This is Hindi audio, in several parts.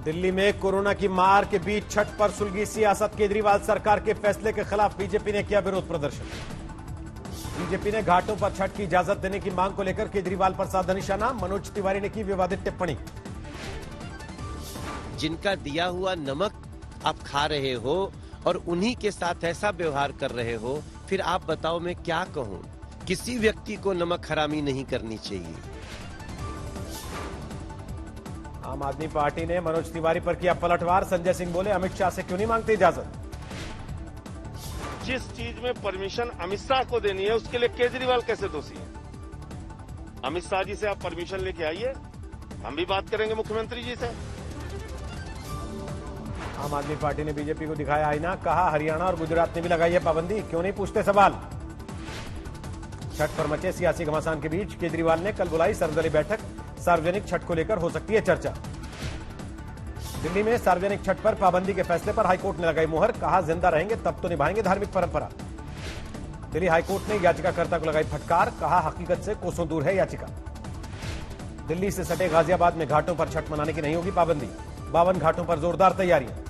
दिल्ली में कोरोना की मार के बीच छठ पर सुलगी सियासत। केजरीवाल सरकार के फैसले के खिलाफ बीजेपी ने किया विरोध प्रदर्शन। बीजेपी ने घाटों पर छठ की इजाजत देने की मांग को लेकर केजरीवाल पर साधा निशाना। मनोज तिवारी ने की विवादित टिप्पणी। जिनका दिया हुआ नमक आप खा रहे हो और उन्हीं के साथ ऐसा व्यवहार कर रहे हो, फिर आप बताओ मैं क्या कहूं। किसी व्यक्ति को नमक हरामी नहीं करनी चाहिए। आम आदमी पार्टी ने मनोज तिवारी पर किया पलटवार। संजय सिंह बोले, अमित शाह से क्यों नहीं मांगते इजाजत। जिस चीज में परमिशन अमित शाह को देनी है उसके लिए केजरीवाल कैसे दोषी है। अमित शाह जी से आप परमिशन लेके आइए, हम भी बात करेंगे मुख्यमंत्री जी से। आम आदमी पार्टी ने बीजेपी को दिखाया आईना। कहा, हरियाणा और गुजरात ने भी लगाई है पाबंदी, क्यों नहीं पूछते सवाल। छठ पर मचे सियासी घमासान के बीच केजरीवाल ने कल बुलाई सर्वदलीय बैठक। सार्वजनिक छठ को लेकर हो सकती है चर्चा। दिल्ली में सार्वजनिक छठ पर पाबंदी के फैसले पर हाईकोर्ट ने लगाई मुहर। कहा, जिंदा रहेंगे तब तो निभाएंगे धार्मिक परंपरा। दिल्ली हाईकोर्ट ने याचिकाकर्ता को लगाई फटकार। कहा, हकीकत से कोसों दूर है याचिका। दिल्ली से सटे गाजियाबाद में घाटों पर छठ मनाने की नहीं होगी पाबंदी। 52 घाटों पर जोरदार तैयारियां।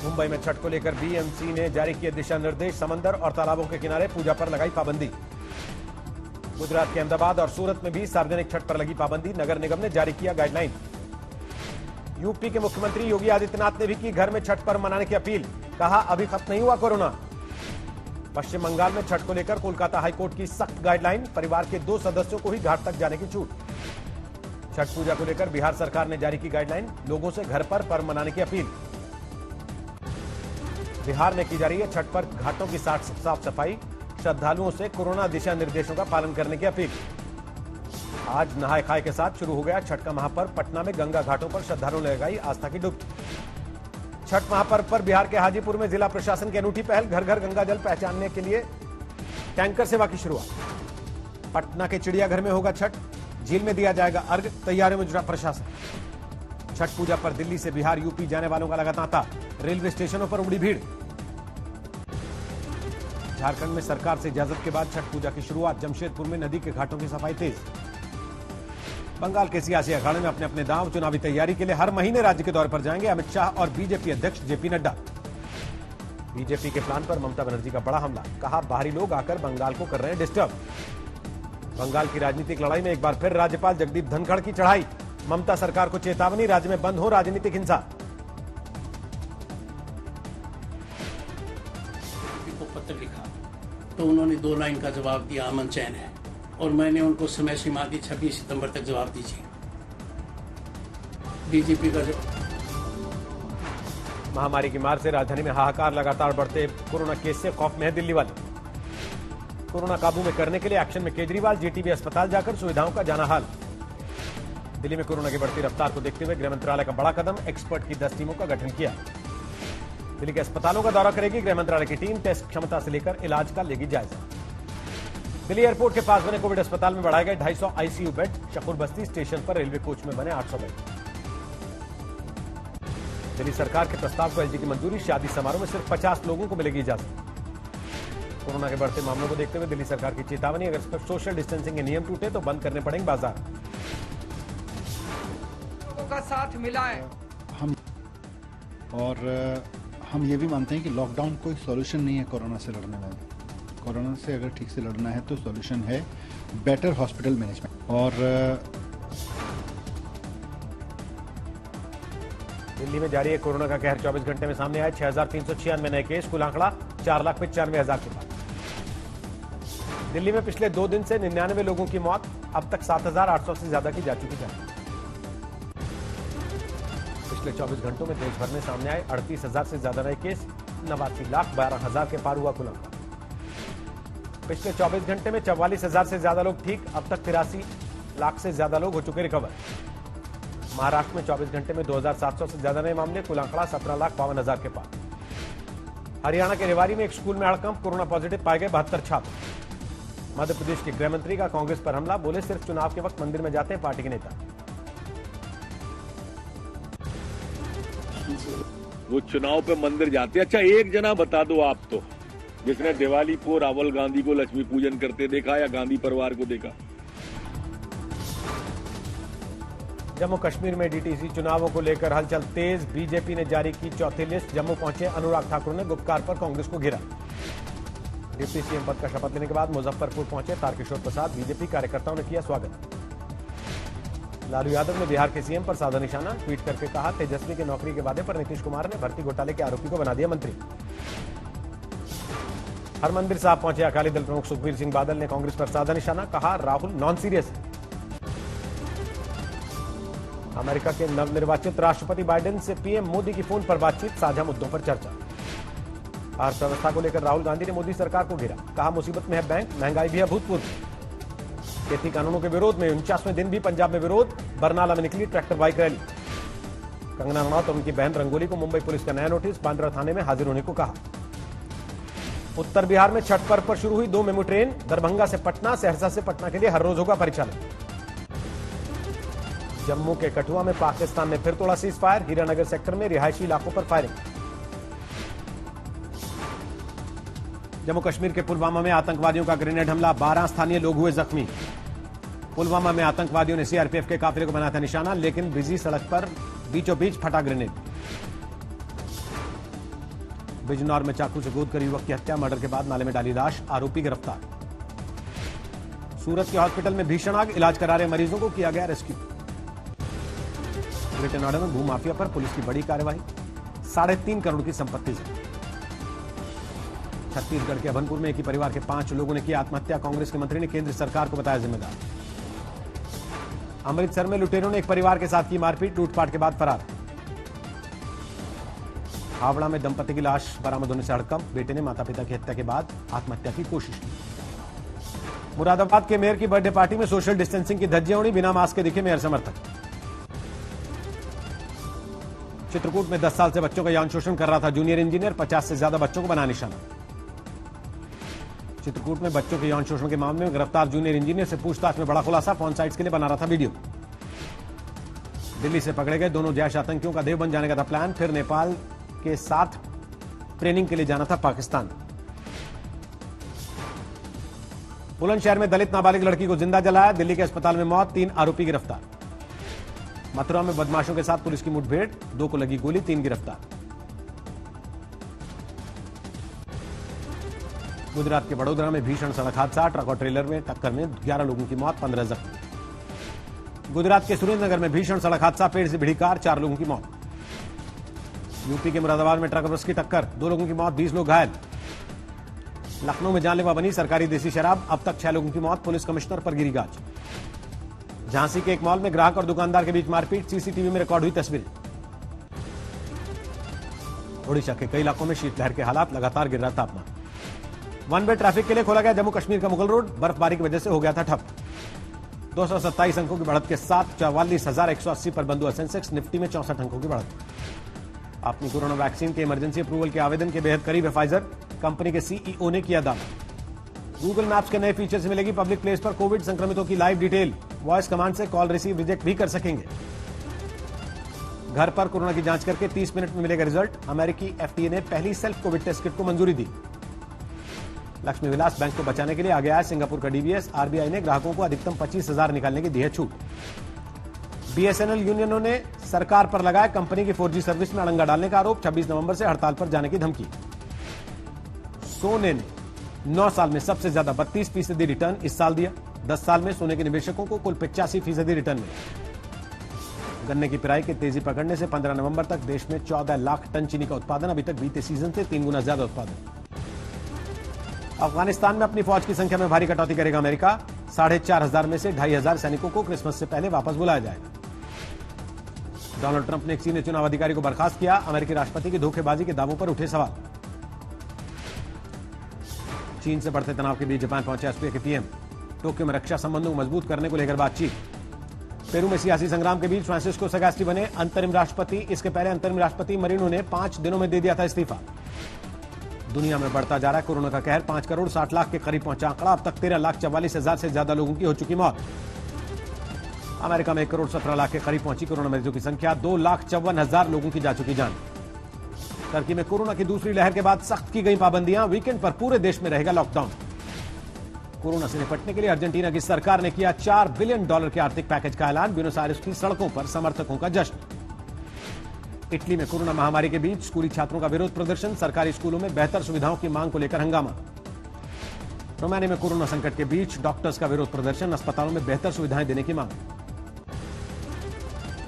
मुंबई में छठ को लेकर बीएमसी ने जारी किए दिशा निर्देश। समंदर और तालाबों के किनारे पूजा पर लगाई पाबंदी। गुजरात के अहमदाबाद और सूरत में भी सार्वजनिक छठ पर लगी पाबंदी। नगर निगम ने जारी किया गाइडलाइन। यूपी के मुख्यमंत्री योगी आदित्यनाथ ने भी की घर में छठ पर्व मनाने की अपील। कहा, अभी खत्म नहीं हुआ कोरोना। पश्चिम बंगाल में छठ को लेकर कोलकाता हाईकोर्ट की सख्त गाइडलाइन। परिवार के 2 सदस्यों को ही घाट तक जाने की छूट। छठ पूजा को लेकर बिहार सरकार ने जारी की गाइडलाइन। लोगों से घर पर पर्व मनाने की अपील। बिहार में की जा रही है छठ पर घाटों की साफ सफाई। श्रद्धालुओं से कोरोना दिशा निर्देशों का पालन करने की अपील। आज नहाय खाए के साथ शुरू हो गया छठ का महापर्व। पटना में गंगा घाटों पर श्रद्धालुओं ने लगाई आस्था की डुबकी। छठ महापर्व पर बिहार के हाजीपुर में जिला प्रशासन की अनूठी पहल। घर घर गंगा जल पहचानने के लिए टैंकर सेवा की शुरुआत। पटना के चिड़ियाघर में होगा छठ। झील में दिया जाएगा अर्घ। तैयारियों में जुटा प्रशासन। छठ पूजा पर दिल्ली से बिहार यूपी जाने वालों का लगा तांता। रेलवे स्टेशनों पर उमड़ी भीड़। झारखंड में सरकार से इजाजत के बाद छठ पूजा की शुरुआत। जमशेदपुर में नदी के घाटों की सफाई तेज। बंगाल के सियासी अखाड़े में अपने अपने दांव। चुनावी तैयारी के लिए हर महीने राज्य के दौरे पर जाएंगे अमित शाह और बीजेपी अध्यक्ष जेपी नड्डा। बीजेपी के प्लान पर ममता बनर्जी का बड़ा हमला। कहा, बाहरी लोग आकर बंगाल को कर रहे हैं डिस्टर्ब। बंगाल की राजनीतिक लड़ाई में एक बार फिर राज्यपाल जगदीप धनखड़ की चढ़ाई। ममता सरकार को चेतावनी, राज्य में बंद हो राजनीतिक हिंसा। पत्र लिखा तो उन्होंने 2 लाइन का जवाब दिया, अमन चैन है, और मैंने उनको समय सीमा दी 26 सितंबर तक जवाब दीजिए। बीजेपी का महामारी की मार से राजधानी में हाहाकार। लगातार बढ़ते कोरोना केस से खौफ में है दिल्ली वाले। कोरोना काबू में करने के लिए एक्शन में केजरीवाल। जीटीबी अस्पताल जाकर सुविधाओं का जाना हाल। दिल्ली में कोरोना की बढ़ती रफ्तार को देखते हुए गृह मंत्रालय का बड़ा कदम। एक्सपर्ट की 10 टीमों का गठन किया। दिल्ली के अस्पतालों का दौरा करेगी गृह मंत्रालय की टीम। टेस्ट क्षमता से लेकर इलाज का लेगी जायजा। दिल्ली एयरपोर्ट के पास बने कोविड अस्पताल में बढ़ाए गए 250 आईसीयू बेड। शकूर बस्ती स्टेशन पर रेलवे कोच में बने 800 बेड। दिल्ली सरकार के प्रस्ताव को एलजी की मंजूरी। शादी समारोह में सिर्फ 50 लोगों को मिलेगी इजाजत। कोरोना के बढ़ते मामलों को देखते हुए दिल्ली सरकार की चेतावनी। अगर सोशल डिस्टेंसिंग के नियम टूटे तो बंद करने पड़ेंगे बाजार। लोगों का साथ मिला है। हम ये भी मानते हैं कि लॉकडाउन कोई सॉल्यूशन नहीं है कोरोना से लड़ने में। कोरोना से अगर ठीक से लड़ना है तो सॉल्यूशन है बेटर हॉस्पिटल मैनेजमेंट। और दिल्ली में जारी है कोरोना का कहर। 24 घंटे में सामने आए 6396 नए केस। कुल आंकड़ा 4,95,000 के पार। दिल्ली में पिछले 2 दिन से 99 लोगों की मौत। अब तक 7,800 से ज्यादा की जा चुकी जांच। पिछले 24 घंटों में देश भर में सामने आए 38,000 से ज्यादा नए केस। 89,12,000 के पार हुआ कुल आंकड़ा। पिछले 24 घंटे में 44,000 से ज्यादा लोग ठीक। अब तक 83 लाख से ज्यादा लोग हो चुके रिकवर। महाराष्ट्र में 24 घंटे में 2,700 से ज्यादा नए मामले। कुल आंकड़ा 17,52,000 के पार। हरियाणा के रेवाड़ी में एक स्कूल में हड़कंप। कोरोना पॉजिटिव पाए गए 72 छात्र। मध्य प्रदेश के गृह मंत्री का कांग्रेस पर हमला। बोले, सिर्फ चुनाव के वक्त मंदिर में जाते हैं पार्टी के नेता। वो चुनाव पे मंदिर जाते हैं। अच्छा, एक जना बता दो आप तो, जिसने दिवाली को राहुल गांधी को लक्ष्मी पूजन करते देखा या गांधी परिवार को देखा। जम्मू कश्मीर में डीटीसी चुनावों को लेकर हलचल तेज। बीजेपी ने जारी की चौथी लिस्ट। जम्मू पहुंचे अनुराग ठाकुर ने गुपकार पर कांग्रेस को घेरा। डिप्टी सीएम पद का शपथ लेने के बाद मुजफ्फरपुर पहुंचे तारकिशोर प्रसाद। बीजेपी कार्यकर्ताओं ने किया स्वागत। लालू यादव ने बिहार के सीएम पर साधा निशाना। ट्वीट करके कहा, तेजस्वी के नौकरी के वादे पर नीतीश कुमार ने भर्ती घोटाले के आरोपी को बना दिया मंत्री। हरमंदिर साहब पहुंचे अकाली दल प्रमुख सुखबीर सिंह बादल ने कांग्रेस पर साधा निशाना। कहा, राहुल नॉन सीरियस है। अमेरिका के नवनिर्वाचित राष्ट्रपति बाइडेन से पीएम मोदी की फोन पर बातचीत। साझा मुद्दों पर चर्चा। अर्थव्यवस्था को लेकर राहुल गांधी ने मोदी सरकार को घेरा। कहा, मुसीबत में है बैंक, महंगाई भी है अभूतपूर्व। खेती कानूनों के विरोध में 49वें दिन भी पंजाब में विरोध। बरनाला में निकली tractor bike rally. Kangana Ranaut और उनकी बहन रंगोली को मुंबई पुलिस का नया नोटिस। बांद्रा थाने में हाजिर होने को कहा। उत्तर बिहार में छठ पर्व पर शुरू हुई 2 मेमू ट्रेन। दरभंगा से पटना, सहरसा से पटना के लिए हर रोज होगा परिचालन। जम्मू के कठुआ में पाकिस्तान ने फिर तोड़ा सीज फायर। हीरानगर सेक्टर में रिहायशी इलाकों पर फायरिंग। जम्मू कश्मीर के पुलवामा में आतंकवादियों का ग्रेनेड हमला। 12 स्थानीय लोग हुए जख्मी। पुलवामा में आतंकवादियों ने सीआरपीएफ के काफिले को बनाया था निशाना, लेकिन बिजी सड़क पर बीचों बीच फटा ग्रेनेड। बिजनौर में चाकू से गोदकर युवक की हत्या। मर्डर के बाद नाले में डाली लाश। आरोपी गिरफ्तार। सूरत के हॉस्पिटल में भीषण आग। इलाज करा रहे मरीजों को किया गया रेस्क्यू। ग्रेटर नोएडा में भूमाफिया पर पुलिस की बड़ी कार्रवाई। 3.5 करोड़ की संपत्ति जब्त। छत्तीसगढ़ के अभनपुर में एक ही परिवार के 5 लोगों ने की आत्महत्या। कांग्रेस के मंत्री ने केंद्र सरकार को बताया जिम्मेदार। अमृतसर में लुटेरों ने एक परिवार के साथ की मारपीट। लूटपाट के बाद फरार। हावड़ा में दंपति की लाश बरामद होने से हड़कंप। बेटे ने माता पिता की हत्या के बाद आत्महत्या की कोशिश की। मुरादाबाद के मेयर की बर्थडे पार्टी में सोशल डिस्टेंसिंग की धज्जियां उड़ी। बिना मास्क के दिखे मेयर समर्थक। चित्रकूट में 10 साल से बच्चों का यौन शोषण कर रहा था जूनियर इंजीनियर। 50 से ज्यादा बच्चों को बनाया निशाना। चित्रकूट में बच्चों के यौन शोषण के मामले में गिरफ्तार जूनियर इंजीनियर से पूछताछ में बड़ा खुलासा। फोन साइट्स के लिए बना रहा था वीडियो। दिल्ली से पकड़े गए दोनों जैश आतंकियों का देवबंद जाने का था प्लान। फिर नेपाल के साथ ट्रेनिंग के लिए जाना था पाकिस्तान। बुलंदशहर में दलित नाबालिग लड़की को जिंदा जलाया। दिल्ली के अस्पताल में मौत। 3 आरोपी गिरफ्तार। मथुरा में बदमाशों के साथ पुलिस की मुठभेड़। 2 को लगी गोली। 3 गिरफ्तार। गुजरात के वडोदरा में भीषण सड़क हादसा। ट्रक और ट्रेलर में टक्कर में 11 लोगों की मौत, 15 जख्मी। गुजरात के सुरेंद्रनगर में भीषण सड़क हादसा। पेड़ से भिड़ी कार, 4 लोगों की मौत। यूपी के मुरादाबाद में ट्रक और बस की टक्कर। 2 लोगों की मौत, 20 लोग घायल। लखनऊ में जानलेवा बनी सरकारी देसी शराब। अब तक 6 लोगों की मौत। पुलिस कमिश्नर पर गिरी गाज। झांसी के एक मॉल में ग्राहक और दुकानदार के बीच मारपीट। सीसीटीवी में रिकॉर्ड हुई तस्वीरें। ओडिशा के कई इलाकों में शीतलहर के हालात। लगातार गिर रहा तापमान। वन वे ट्रैफिक के लिए खोला गया जम्मू कश्मीर का मुगल रोड। बर्फबारी की वजह से हो गया था ठप। 227 अंकों की बढ़त के साथ 44,180 पर बंद हुआ सेंसेक्स। निफ्टी में 64 अंकों की बढ़त। अपनी कोरोना वैक्सीन के इमरजेंसी अप्रूवल के आवेदन के बेहद करीब है फाइजर। कंपनी के सीईओ ने किया दावा। गूगल मैप्स के नए फीचर से मिलेगी पब्लिक प्लेस पर कोविड संक्रमितों की लाइव डिटेल। वॉइस कमांड से कॉल रिसीव रिजेक्ट भी कर सकेंगे। घर पर कोरोना की जांच करके 30 मिनट में मिलेगा रिजल्ट। अमेरिकी एफडीए ने पहली सेल्फ कोविड टेस्ट किट को मंजूरी दी। लक्ष्मी विलास बैंक को बचाने के लिए आगे आया सिंगापुर का डीबीएस। आरबीआई ने ग्राहकों को अधिकतम 25,000 निकालने की दी है छूट। बीएसएनएल यूनियनों ने सरकार पर लगाया कंपनी की 4G सर्विस में अड़ंगा डालने का आरोप। 26 नवंबर से हड़ताल पर जाने की धमकी। सोने ने 9 साल में सबसे ज्यादा 32% रिटर्न इस साल दिया। 10 साल में सोने के निवेशकों को कुल 85% रिटर्न मिला। गन्ने की पिराई की तेजी पकड़ने से 15 नवंबर तक देश में 14 लाख टन चीनी का उत्पादन। अभी तक बीते सीजन से 3 गुना ज्यादा उत्पादन। अफगानिस्तान में अपनी फौज की संख्या में भारी कटौती करेगा अमेरिका। 4,500 में से 2,500 सैनिकों को क्रिसमस से पहले वापस बुलाया जाएगा। डोनाल्ड ट्रंप ने एक सीनियर चुनाव अधिकारी को बर्खास्त किया। अमेरिकी राष्ट्रपति की धोखेबाजी के दावों पर उठे सवाल। चीन से बढ़ते तनाव के बीच जापान पहुंचे ऑस्ट्रेलिया के पीएम। टोक्यो में रक्षा संबंधों को मजबूत करने को लेकर बातचीत। पेरू में सियासी संग्राम के बीच फ्रांसिस्को सगास्टी बने अंतरिम राष्ट्रपति। इसके पहले अंतरिम राष्ट्रपति मरीनो ने 5 दिनों में दे दिया था इस्तीफा। दुनिया में बढ़ता जा रहा है कोरोना का कहर। 5 करोड़ 60 लाख के करीब पहुंचा आंकड़ा। अब तक 13,44,000 से ज्यादा लोगों की हो चुकी मौत। अमेरिका में 1 करोड़ 17 लाख के करीब पहुंची कोरोना मरीजों की संख्या। 2,54,000 लोगों की जा चुकी जान। टर्की में कोरोना की दूसरी लहर के बाद सख्त की गई पाबंदियां। वीकेंड पर पूरे देश में रहेगा लॉकडाउन। कोरोना से निपटने के लिए अर्जेंटीना की सरकार ने किया $4 बिलियन के आर्थिक पैकेज का ऐलान। ब्यूनस आयर्स की सड़कों पर समर्थकों का जश्न। इटली में कोरोना महामारी के बीच स्कूली छात्रों का विरोध प्रदर्शन। सरकारी स्कूलों में बेहतर सुविधाओं की मांग को लेकर हंगामा। रोमानिया में कोरोना संकट के बीच डॉक्टर्स का विरोध प्रदर्शन। अस्पतालों में बेहतर सुविधाएं देने की मांग।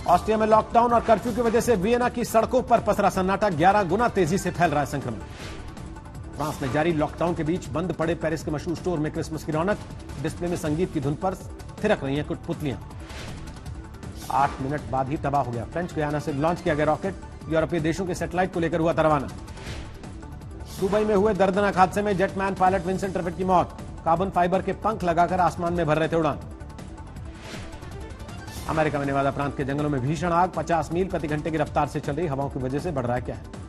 ऑस्ट्रिया में लॉकडाउन और कर्फ्यू की वजह से वियना की सड़कों पर पसरा सन्नाटा। 11 गुना तेजी से फैल रहा है संक्रमण। फ्रांस में जारी लॉकडाउन के बीच बंद पड़े पेरिस के मशहूर स्टोर में क्रिसमस की रौनक। डिस्प्ले में संगीत की धुन पर थिरक रही हैं कठपुतलियां। 8 मिनट बाद ही तबाह हो गया। फ्रेंच गुयाना से लॉन्च किया गया रॉकेट। यूरोपीय देशों के सैटेलाइट को लेकर हुआ था रवाना। दुबई में हुए दर्दनाक हादसे में जेटमैन पायलट विंसेंट ट्रेफिड की मौत। कार्बन फाइबर के पंख लगाकर आसमान में भर रहे थे उड़ान। अमेरिका में नेवादा प्रांत के जंगलों में भीषण आग। 50 मील प्रति घंटे की रफ्तार से चल रही हवाओं की वजह से बढ़ रहा है कहर।